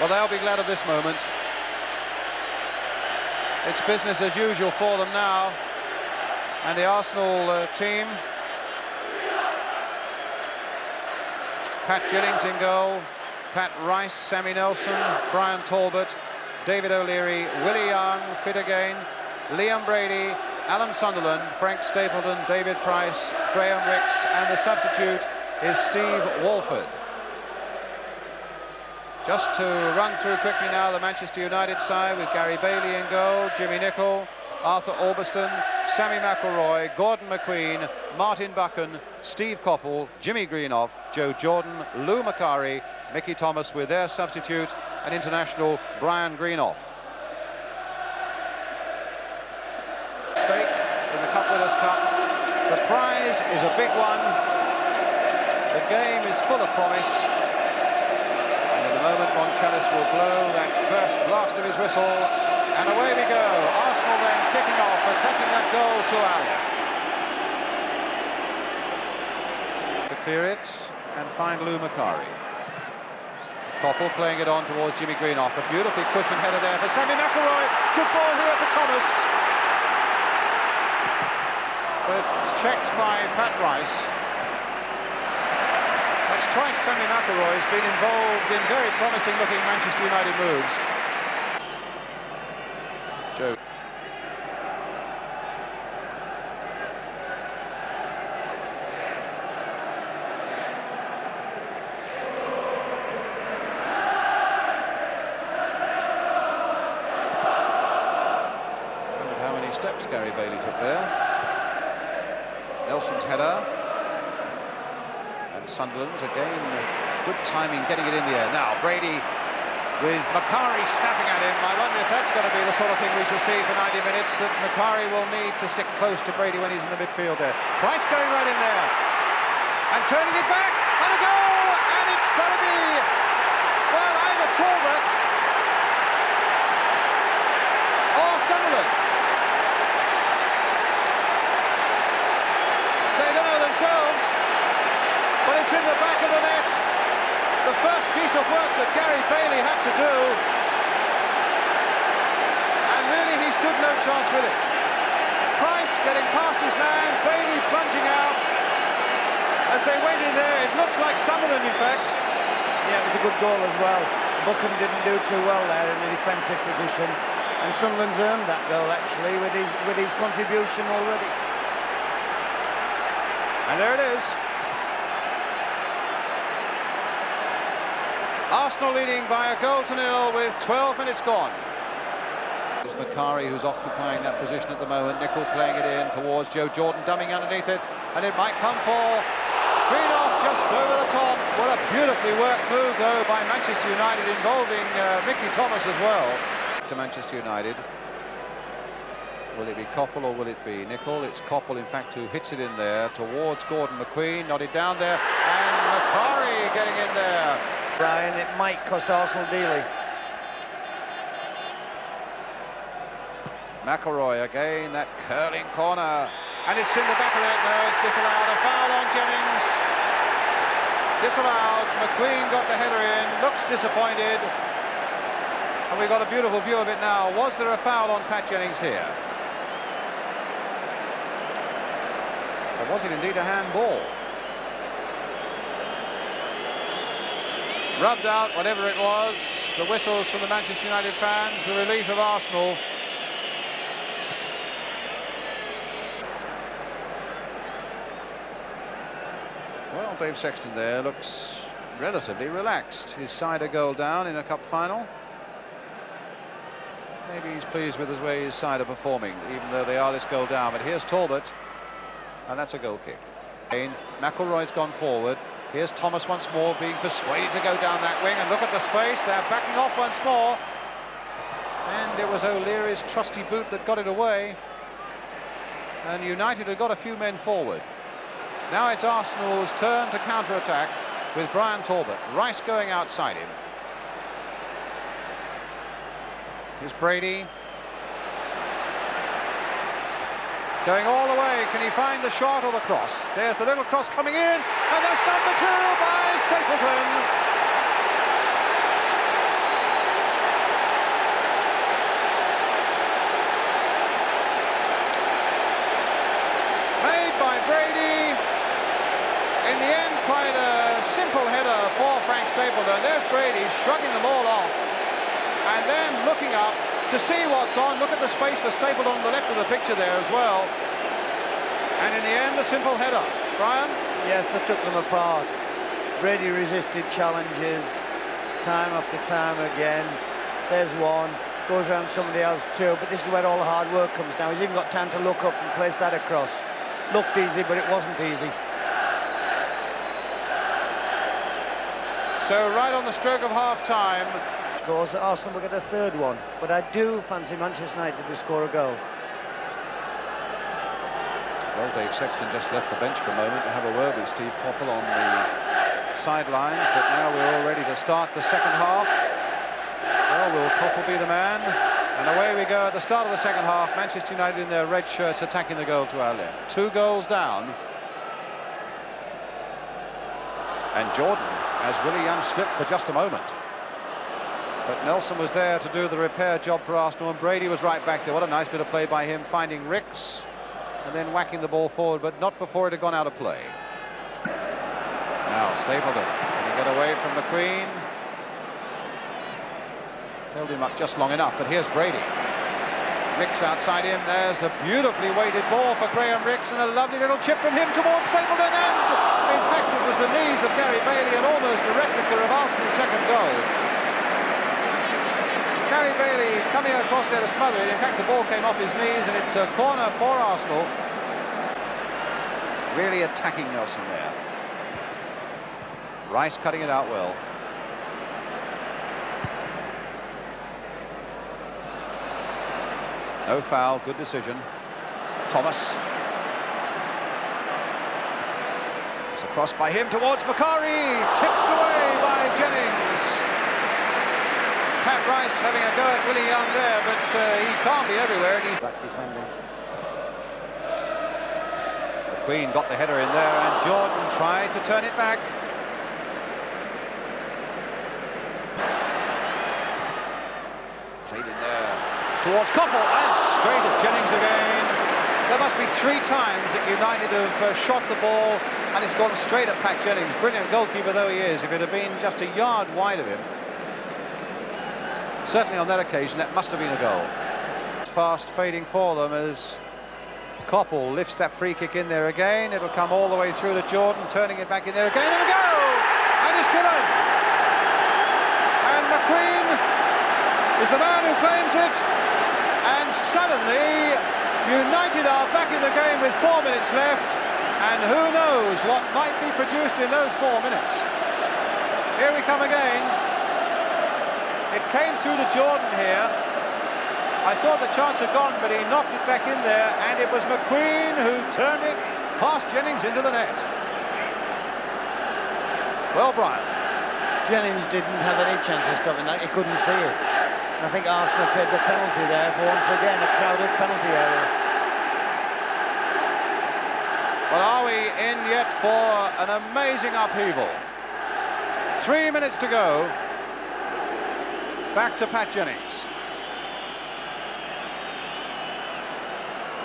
Well, they'll be glad of this moment. It's business as usual for them now. And the Arsenal team. Pat Jennings in goal. Pat Rice, Sammy Nelson, Brian Talbot, David O'Leary, Willie Young, fit again, Liam Brady, Alan Sunderland, Frank Stapleton, David Price, Graham Ricks, and the substitute is Steve Walford. Just to run through quickly now the Manchester United side with Gary Bailey in goal, Jimmy Nicholl, Arthur Orbiston, Sammy McElroy, Gordon McQueen, Martin Buchan, Steve Coppell, Jimmy Greenoff, Joe Jordan, Lou Macari, Mickey Thomas with their substitute and international Brian Greenoff. Stake in the Cup Winners' Cup. The prize is a big one. The game is full of promise. And in a moment, Monchelis will blow that first blast of his whistle. And away we go. Arsenal then kicking off, attacking that goal to our left. To clear it and find Lou Macari. Coppell playing it on towards Jimmy Greenoff. A beautifully cushioned header there for Sammy McElroy. Good ball here for Thomas. But it's checked by Pat Rice. That's twice Sammy McElroy has been involved in very promising looking Manchester United moves. Joe. Wondered how many steps Gary Bailey took there. Nelson's header. And Sunderland's again. Good timing getting it in the air. Now Brady with Macari snapping at him. I wonder if that's going to be the sort of thing we shall see for 90 minutes, that Macari will need to stick close to Brady when he's in the midfield there. Price going right in there. And turning it back. And a goal! And it's got to be, well, either Talbot or Sunderland. They don't know themselves, but it's in the back of the net. The first piece of work that Gary Bailey had to do, and really he stood no chance with it. Price getting past his man, Bailey plunging out. As they went in there, it looks like Sunderland, in fact. Yeah, it was a good goal as well. Buchan didn't do too well there in the defensive position, and Sunderland's earned that goal actually with his contribution already. And there it is. Arsenal leading by a goal to nil with 12 minutes gone. It's Macari who's occupying that position at the moment. Nicholl playing it in towards Joe Jordan, dumbing underneath it, and it might come for Greenoff just over the top. What a beautifully worked move though by Manchester United, involving Mickey Thomas as well. To Manchester United. Will it be Coppell or will it be Nicholl? It's Coppell, in fact, who hits it in there towards Gordon McQueen, nodded down there, and Macari getting in there. Brian, it might cost Arsenal dearly. McElroy again, that curling corner, and it's in the back of it. No, it's disallowed. A foul on Jennings. Disallowed. McQueen got the header in, looks disappointed, and we've got a beautiful view of it now. Was there a foul on Pat Jennings here? Or was it indeed a handball? Rubbed out, whatever it was. The whistles from the Manchester United fans, the relief of Arsenal. Well, Dave Sexton there looks relatively relaxed. His side a goal down in a cup final. Maybe he's pleased with the way his side are performing, even though they are this goal down. But here's Talbot, and that's a goal kick. McElroy's gone forward. Here's Thomas once more, being persuaded to go down that wing, and look at the space. They're backing off once more, and it was O'Leary's trusty boot that got it away, and United had got a few men forward. Now it's Arsenal's turn to counter-attack with Brian Talbot. Rice going outside him. Here's Brady. Going all the way. Can he find the shot or the cross? There's the little cross coming in, and that's number 2 by Stapleton. In the end, quite a simple header for Frank Stapleton. There's Brady shrugging them all off and then looking up to see what's on. Look at the space for Stapleton on the left of the picture there as well. And in the end, a simple header. Brian? Yes, they took them apart. Brady resisted challenges time after time again. There's one, goes around somebody else too, but this is where all the hard work comes now. He's even got time to look up and place that across. Looked easy, but it wasn't easy. So right on the stroke of half-time. Of course, Arsenal will get a third one, but I do fancy Manchester United to score a goal. Well, Dave Sexton just left the bench for a moment to have a word with Steve Coppell on the sidelines, but now we're all ready to start the second half. Well, will Coppell be the man? And away we go at the start of the second half. Manchester United in their red shirts attacking the goal to our left. 2 goals down. And Jordan, as Willie Young slipped for just a moment. But Nelson was there to do the repair job for Arsenal, and Brady was right back there. What a nice bit of play by him, finding Ricks and then whacking the ball forward, but not before it had gone out of play. Now Stapleton, can he get away from McQueen? Held him up just long enough, but here's Brady. Ricks outside him. There's the beautifully weighted ball for Graham Ricks, and a lovely little chip from him towards Stapleton, and in fact it was the knees of Gary Bailey, and almost a replica of Arsenal's second goal. Gary Bailey coming across there to smother it. In fact, the ball came off his knees, and it's a corner for Arsenal. Really attacking Nelson there. Rice cutting it out well. No foul, good decision. Thomas. It's a cross by him towards Macari, tipped away by Jennings. Pat Rice having a go at Willie Young there, but he can't be everywhere, and he's Back defending. McQueen got the header in there, and Jordan tried to turn it back. Played in there towards Coppell, and straight at Jennings again. There must be 3 times that United have shot the ball, and it's gone straight at Pat Jennings. Brilliant goalkeeper though he is. If it had been just a yard wide of him, certainly on that occasion, that must have been a goal. Fast fading for them as Coppell lifts that free kick in there again. It'll come all the way through to Jordan, turning it back in there again, and a goal! And it's given! And McQueen is the man who claims it, and suddenly United are back in the game with 4 minutes left, and who knows what might be produced in those 4 minutes. Here we come again. It came through to Jordan here. I thought the chance had gone, but he knocked it back in there, and it was McQueen who turned it past Jennings into the net. Well, Brian. Jennings didn't have any chance of stopping that. He couldn't see it. I think Arsenal paid the penalty there for once again a crowded penalty area. Well, are we in yet for an amazing upheaval? 3 minutes to go. Back to Pat Jennings.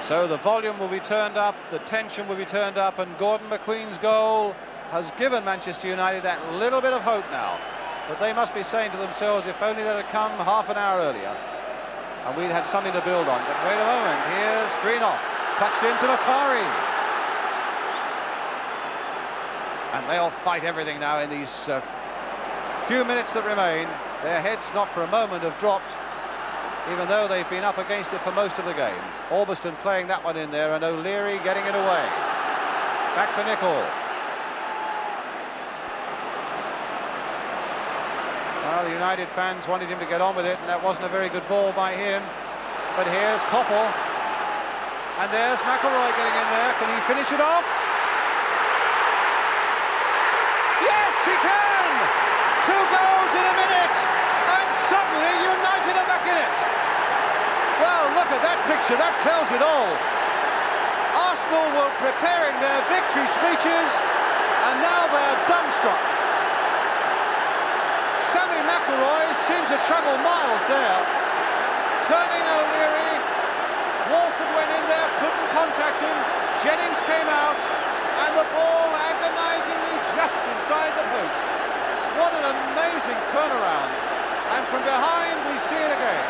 So the volume will be turned up, the tension will be turned up, and Gordon McQueen's goal has given Manchester United that little bit of hope now. But they must be saying to themselves, if only that had come half an hour earlier, and we'd had something to build on. But wait a moment, here's Greenoff, touched into Macari. And they'll fight everything now in these few minutes that remain. Their heads not for a moment have dropped, even though they've been up against it for most of the game. Albiston playing that one in there, and O'Leary getting it away. Back for Nicol. Well, the United fans wanted him to get on with it, and that wasn't a very good ball by him. But here's Coppell. And there's McElroy getting in there. Can he finish it off? Yes, he can! 2 goals in a minute, and suddenly United are back in it. Well, look at that picture, that tells it all. Arsenal were preparing their victory speeches, and now they're dumbstruck. Sammy McElroy seemed to travel miles there, turning O'Leary. Walford went in there, couldn't contact him. Jennings came out, and the ball agonisingly amazing turnaround, and from behind we see it again.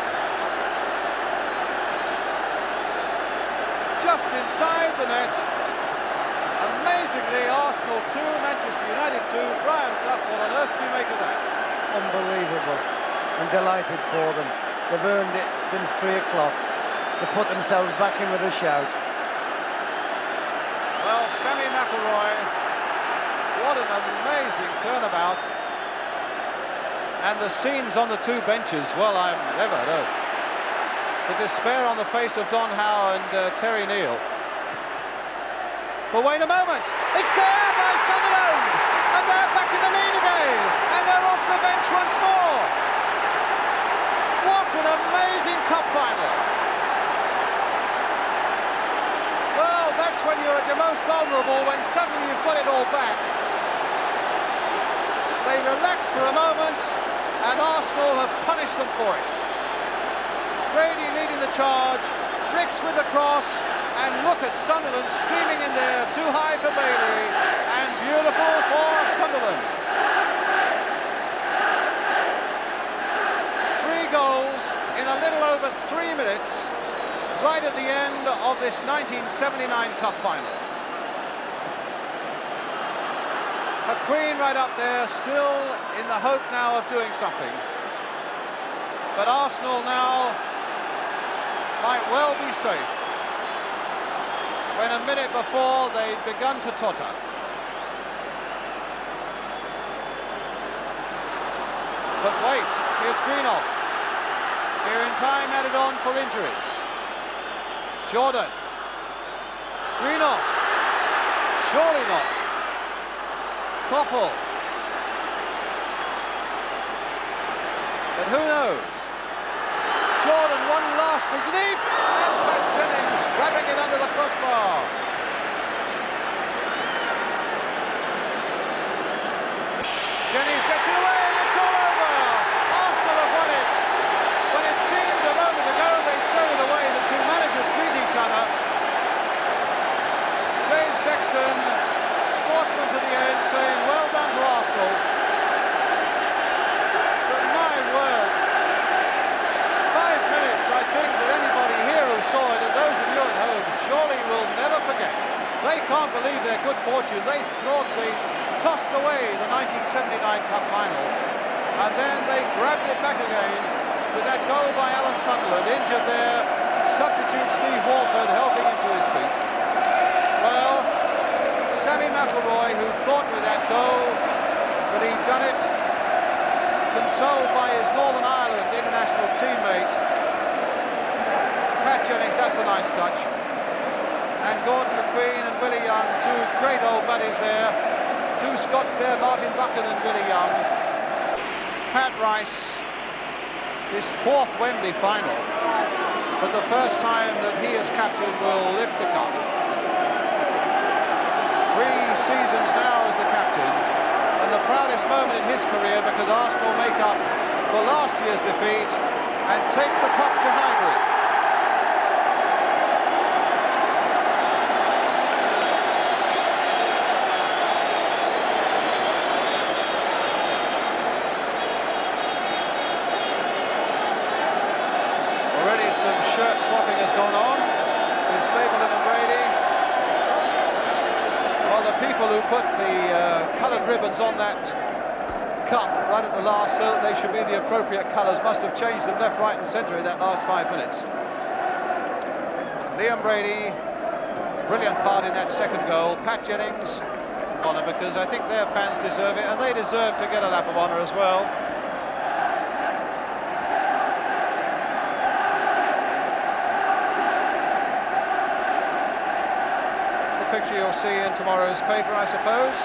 Just inside the net. Amazingly, Arsenal 2, Manchester United 2. Brian Clough, what on earth do you make of that? Unbelievable. I'm delighted for them. They've earned it since 3 o'clock. They put themselves back in with a shout. Well, Sammy McIlroy, what an amazing turnabout. And the scenes on the two benches, well, I'm never know. The despair on the face of Don Howe and Terry Neal. But wait a moment, it's there by Sunderland, and they're back in the lead again, and they're off the bench once more. What an amazing cup final. Well, that's when you're at your most vulnerable, when suddenly you've got it all back. They relax for a moment, and Arsenal have punished them for it. Brady leading the charge, Ricks with the cross, and look at Sunderland steaming in there, too high for Bailey, and beautiful for Sunderland. 3 goals in a little over 3 minutes, right at the end of this 1979 Cup final. McQueen right up there, still in the hope now of doing something. But Arsenal now might well be safe, when a minute before they'd begun to totter. But wait, here's Greenoff. Here in time added on for injuries. Jordan. Greenoff. Surely not. Koppel. But who knows? Jordan, one last big leap, and Pat Jennings grabbing it under the crossbar. Jennings gets it away, it's all over. Arsenal have won it. When it seemed a moment ago they'd thrown it away, the two managers greet each other. Dave Sexton, sportsman to the end, saying well done to Arsenal. But my word, 5 minutes, I think that anybody here who saw it, and those of you at home, surely will never forget. They can't believe their good fortune. They thought they tossed away the 1979 Cup final, and then they grabbed it back again with that goal by Alan Sunderland, injured there, substitute Steve Walford helping him to his feet. Well, Sammy McIlroy, who thought with that goal that he'd done it, consoled by his Northern Ireland international teammate Pat Jennings, that's a nice touch, and Gordon McQueen and Willie Young, two great old buddies there, two Scots there, Martin Buchan and Willie Young. Pat Rice, his 4th Wembley final, but the first time that he as captain will lift the cup. 3 seasons now as the captain, and the proudest moment in his career, because Arsenal make up for last year's defeat and take the cup to Highbury. Already some shirt swapping has gone on with Stapleton and Brady. Well, the people who put the coloured ribbons on that cup right at the last so that they should be the appropriate colours must have changed them left, right and centre in that last 5 minutes. Liam Brady, brilliant part in that second goal. Pat Jennings, honour, because I think their fans deserve it, and they deserve to get a lap of honour as well. Picture you'll see in tomorrow's paper, I suppose.